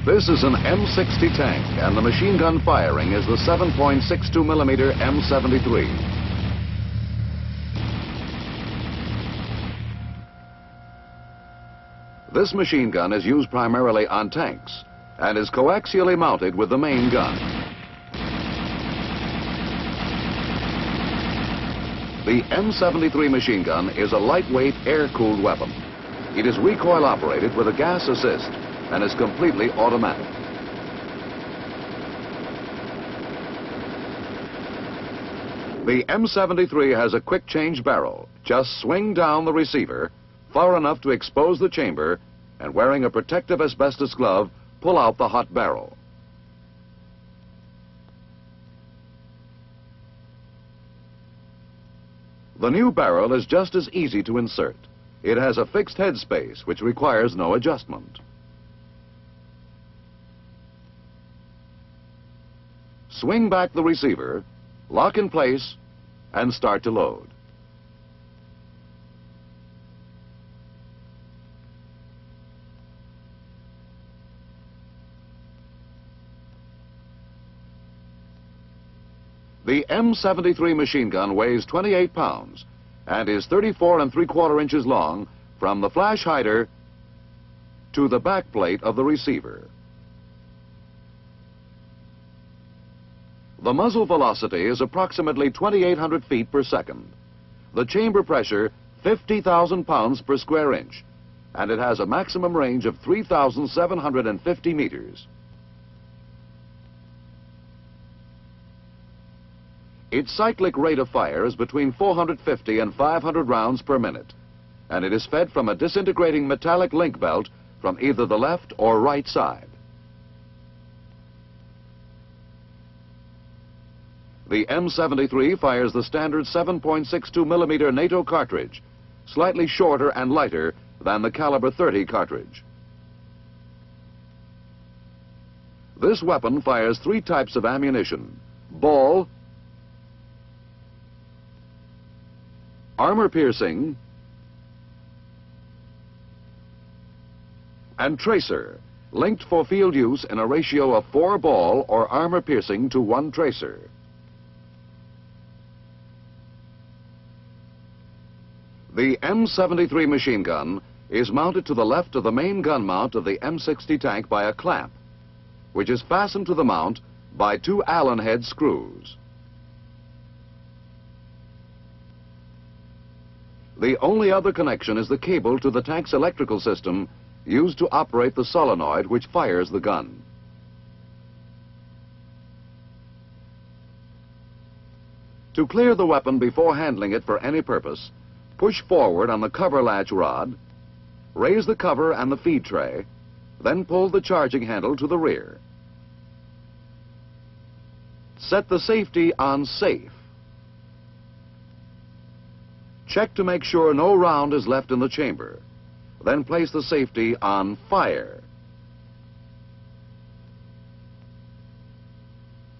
This is an M60 tank, and the machine gun firing is the 7.62 millimeter M73. This machine gun is used primarily on tanks and is coaxially mounted with the main gun. The M73 machine gun is a lightweight, air-cooled weapon. It is recoil-operated with a gas assist and is completely automatic. The M73 has a quick-change barrel. Just swing down the receiver far enough to expose the chamber, and wearing a protective asbestos glove, pull out the hot barrel. The new barrel is just as easy to insert. It has a fixed head space which requires no adjustment. Swing back the receiver, lock in place, and start to load. The M73 machine gun weighs 28 pounds and is 34 3/4 inches long from the flash hider to the back plate of the receiver. The muzzle velocity is approximately 2,800 feet per second. The chamber pressure, 50,000 pounds per square inch, and it has a maximum range of 3,750 meters. Its cyclic rate of fire is between 450 and 500 rounds per minute, and it is fed from a disintegrating metallic link belt from either the left or right side. The M73 fires the standard 7.62 millimeter NATO cartridge, slightly shorter and lighter than the caliber 30 cartridge. This weapon fires 3 types of ammunition: ball, armor-piercing, and tracer, linked for field use in a ratio of 4 ball or armor-piercing to 1 tracer. The M73 machine gun is mounted to the left of the main gun mount of the M60 tank by a clamp, which is fastened to the mount by 2 Allen head screws. The only other connection is the cable to the tank's electrical system used to operate the solenoid which fires the gun. To clear the weapon before handling it for any purpose, push forward on the cover latch rod, raise the cover and the feed tray, then pull the charging handle to the rear. Set the safety on safe. Check to make sure no round is left in the chamber. Then place the safety on fire.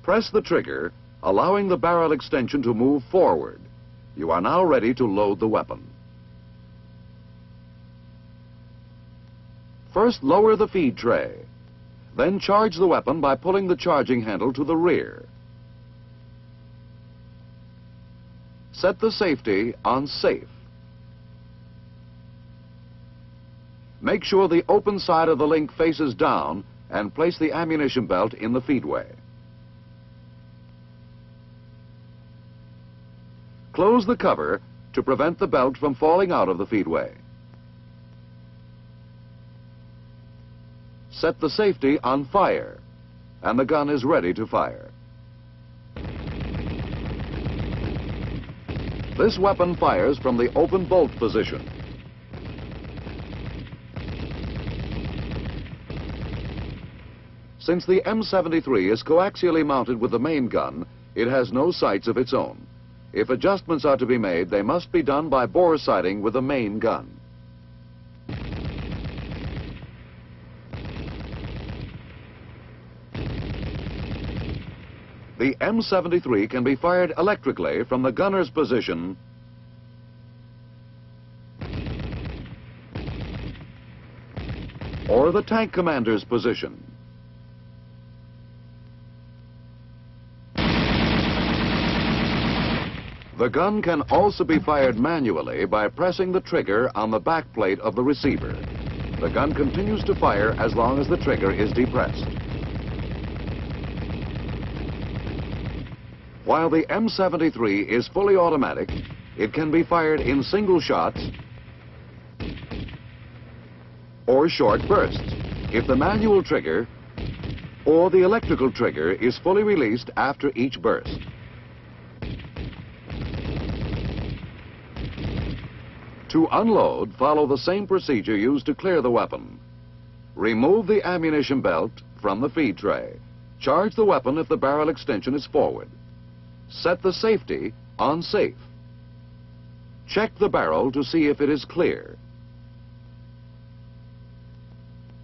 Press the trigger, allowing the barrel extension to move forward. You are now ready to load the weapon. First, lower the feed tray. Then charge the weapon by pulling the charging handle to the rear. Set the safety on safe. Make sure the open side of the link faces down and place the ammunition belt in the feedway. Close the cover to prevent the belt from falling out of the feedway. Set the safety on fire, and the gun is ready to fire. This weapon fires from the open bolt position. Since the M73 is coaxially mounted with the main gun, it has no sights of its own. If adjustments are to be made, they must be done by bore sighting with the main gun. The M73 can be fired electrically from the gunner's position or the tank commander's position. The gun can also be fired manually by pressing the trigger on the back plate of the receiver. The gun continues to fire as long as the trigger is depressed. While the M73 is fully automatic, it can be fired in single shots or short bursts if the manual trigger or the electrical trigger is fully released after each burst. To unload, follow the same procedure used to clear the weapon. Remove the ammunition belt from the feed tray. Charge the weapon if the barrel extension is forward. Set the safety on safe. Check the barrel to see if it is clear.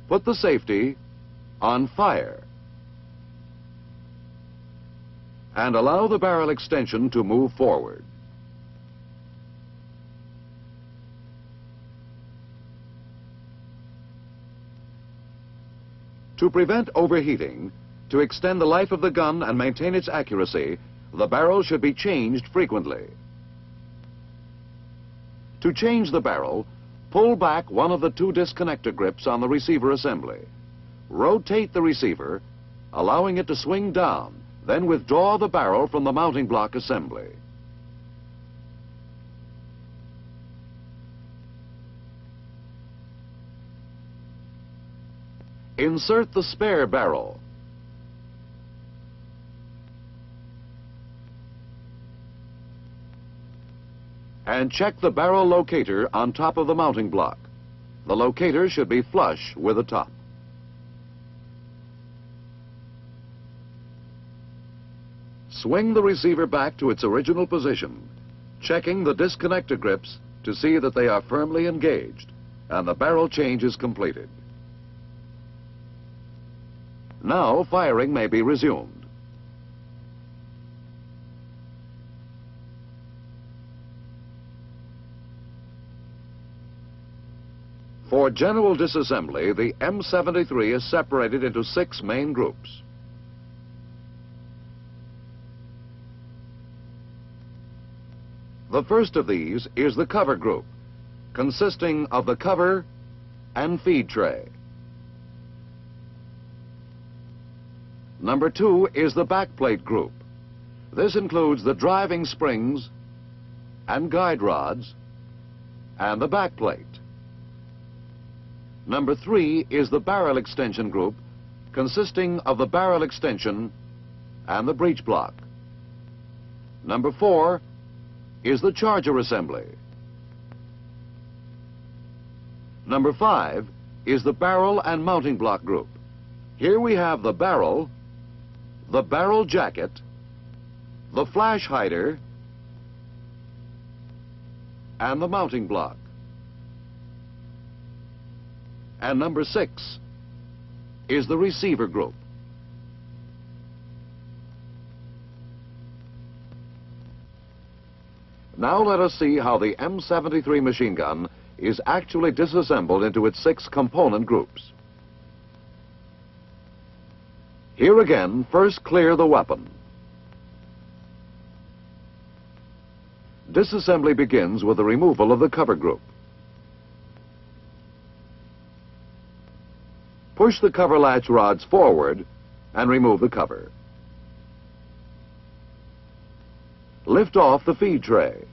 Put the safety on fire. And allow the barrel extension to move forward. To prevent overheating, to extend the life of the gun and maintain its accuracy, the barrel should be changed frequently. To change the barrel, pull back one of the two disconnector grips on the receiver assembly. Rotate the receiver, allowing it to swing down, then withdraw the barrel from the mounting block assembly. Insert the spare barrel. And check the barrel locator on top of the mounting block. The locator should be flush with the top. Swing the receiver back to its original position, checking the disconnector grips to see that they are firmly engaged, and the barrel change is completed. Now firing may be resumed. For general disassembly, the M73 is separated into 6 main groups. The first of these is the cover group, consisting of the cover and feed tray. Number 2 is the backplate group. This includes the driving springs and guide rods and the backplate. Number 3 is the barrel extension group, consisting of the barrel extension and the breech block. Number 4 is the charger assembly. Number 5 is the barrel and mounting block group. Here we have the barrel jacket, the flash hider, and the mounting block. And number 6 is the receiver group. Now let us see how the M73 machine gun is actually disassembled into its 6 component groups. Here again, first clear the weapon. Disassembly begins with the removal of the cover group. Push the cover latch rods forward and remove the cover. Lift off the feed tray.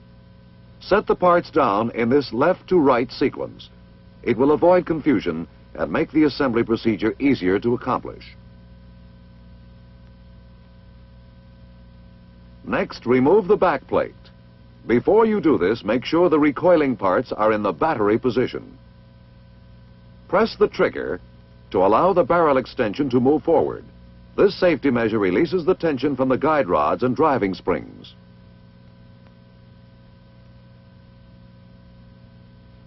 Set the parts down in this left to right sequence. It will avoid confusion and make the assembly procedure easier to accomplish. Next, remove the back plate. Before you do this, make sure the recoiling parts are in the battery position. Press the trigger to allow the barrel extension to move forward. This safety measure releases the tension from the guide rods and driving springs.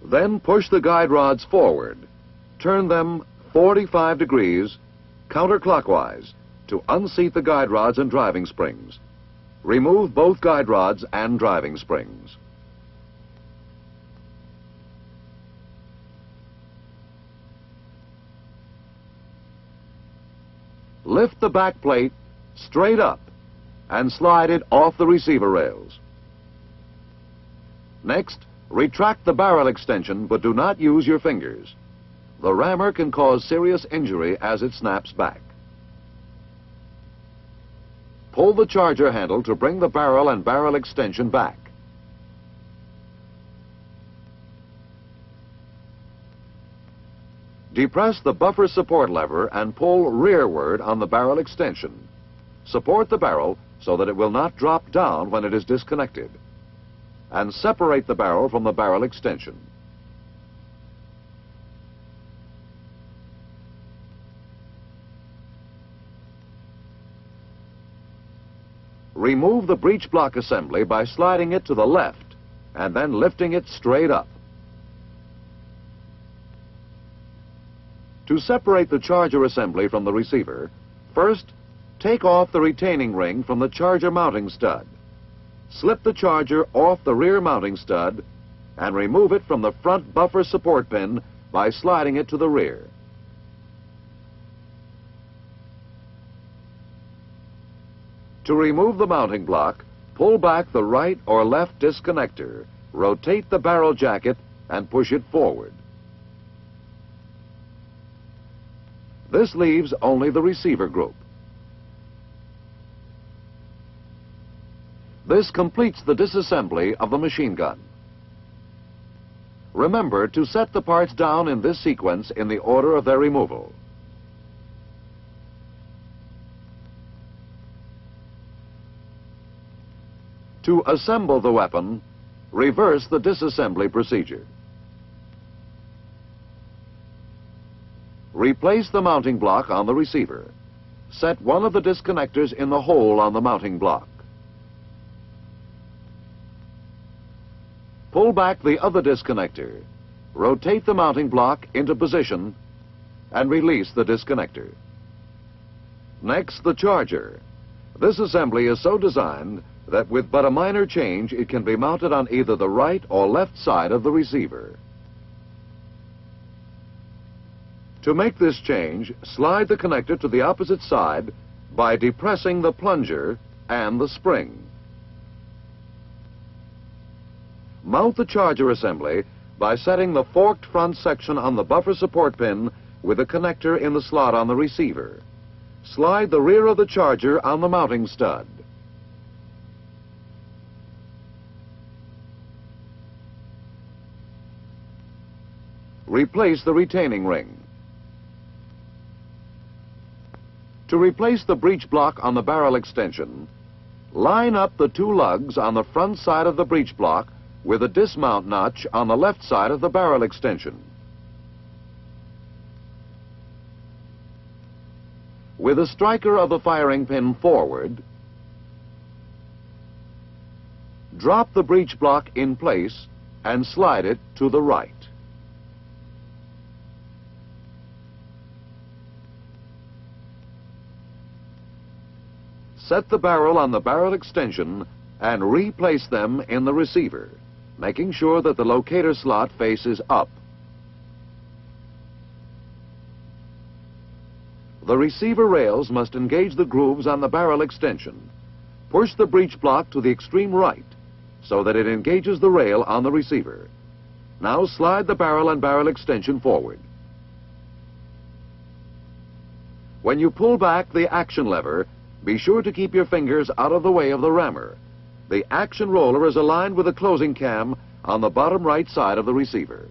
Then push the guide rods forward. Turn them 45 degrees counterclockwise to unseat the guide rods and driving springs. Remove both guide rods and driving springs. Lift the back plate straight up and slide it off the receiver rails. Next, retract the barrel extension, but do not use your fingers. The rammer can cause serious injury as it snaps back. Pull the charger handle to bring the barrel and barrel extension back. Depress the buffer support lever and pull rearward on the barrel extension. Support the barrel so that it will not drop down when it is disconnected. And separate the barrel from the barrel extension. Remove the breech block assembly by sliding it to the left and then lifting it straight up. To separate the charger assembly from the receiver, first, take off the retaining ring from the charger mounting stud. Slip the charger off the rear mounting stud and remove it from the front buffer support pin by sliding it to the rear. To remove the mounting block, pull back the right or left disconnector, rotate the barrel jacket, and push it forward. This leaves only the receiver group. This completes the disassembly of the machine gun. Remember to set the parts down in this sequence in the order of their removal. To assemble the weapon, reverse the disassembly procedure. Replace the mounting block on the receiver. Set one of the disconnectors in the hole on the mounting block. Pull back the other disconnector. Rotate the mounting block into position and release the disconnector. Next, the charger. This assembly is so designed that with but a minor change, it can be mounted on either the right or left side of the receiver. To make this change, slide the connector to the opposite side by depressing the plunger and the spring. Mount the charger assembly by setting the forked front section on the buffer support pin with the connector in the slot on the receiver. Slide the rear of the charger on the mounting stud. Replace the retaining ring. To replace the breech block on the barrel extension, line up the two lugs on the front side of the breech block with a dismount notch on the left side of the barrel extension. With the striker of the firing pin forward, drop the breech block in place and slide it to the right. Set the barrel on the barrel extension and replace them in the receiver, making sure that the locator slot faces up. The receiver rails must engage the grooves on the barrel extension. Push the breech block to the extreme right so that it engages the rail on the receiver. Now slide the barrel and barrel extension forward. When you pull back the action lever, be sure to keep your fingers out of the way of the rammer. The action roller is aligned with the closing cam on the bottom right side of the receiver.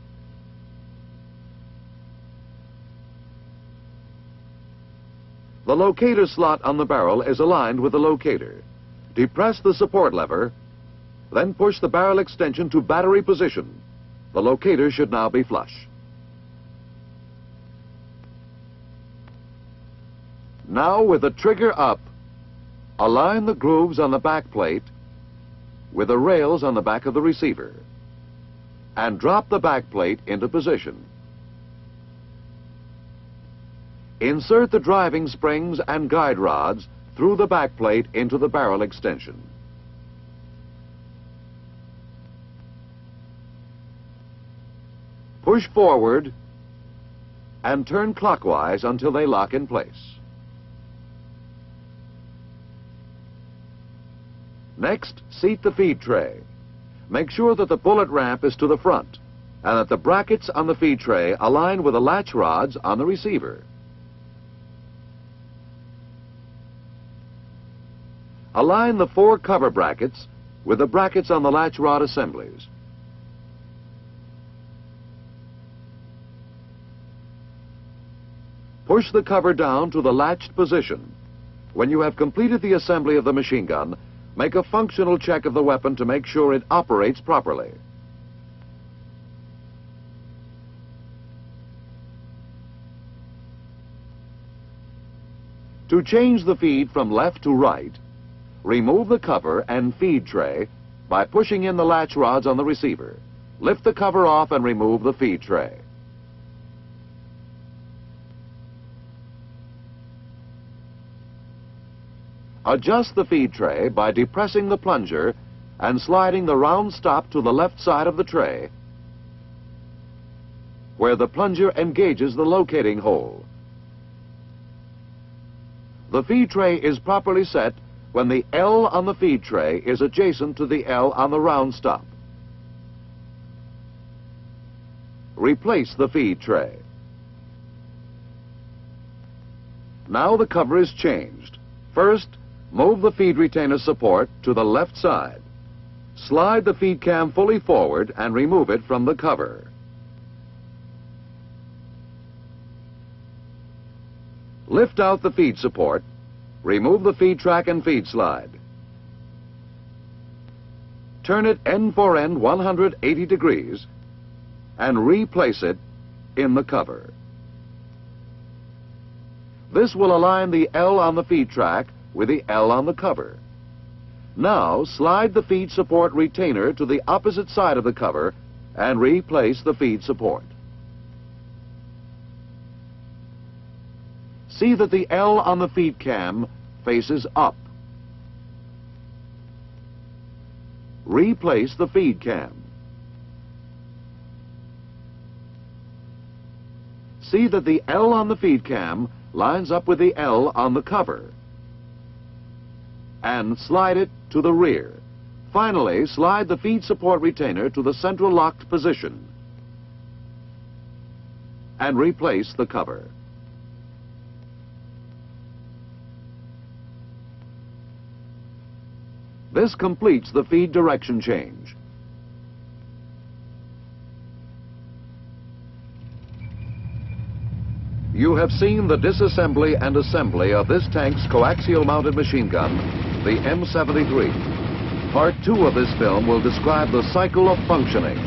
The locator slot on the barrel is aligned with the locator. Depress the support lever, then push the barrel extension to battery position. The locator should now be flush. Now, with the trigger up, align the grooves on the back plate with the rails on the back of the receiver and drop the back plate into position. Insert the driving springs and guide rods through the back plate into the barrel extension. Push forward and turn clockwise until they lock in place. Next, seat the feed tray. Make sure that the bullet ramp is to the front and that the brackets on the feed tray align with the latch rods on the receiver. Align the 4 cover brackets with the brackets on the latch rod assemblies. Push the cover down to the latched position. When you have completed the assembly of the machine gun, make a functional check of the weapon to make sure it operates properly. To change the feed from left to right, remove the cover and feed tray by pushing in the latch rods on the receiver. Lift the cover off and remove the feed tray. Adjust the feed tray by depressing the plunger and sliding the round stop to the left side of the tray, where the plunger engages the locating hole. The feed tray is properly set when the L on the feed tray is adjacent to the L on the round stop. Replace the feed tray. Now the cover is changed. First, move the feed retainer support to the left side. Slide the feed cam fully forward and remove it from the cover. Lift out the feed support. Remove the feed track and feed slide. Turn it end for end 180 degrees and replace it in the cover. This will align the L on the feed track with the L on the cover. Now slide the feed support retainer to the opposite side of the cover and replace the feed support. See that the L on the feed cam faces up. Replace the feed cam. See that the L on the feed cam lines up with the L on the cover. And slide it to the rear. Finally, slide the feed support retainer to the central locked position and replace the cover. This completes the feed direction change. You have seen the disassembly and assembly of this tank's coaxial mounted machine gun, the M73. Part 2 of this film will describe the cycle of functioning.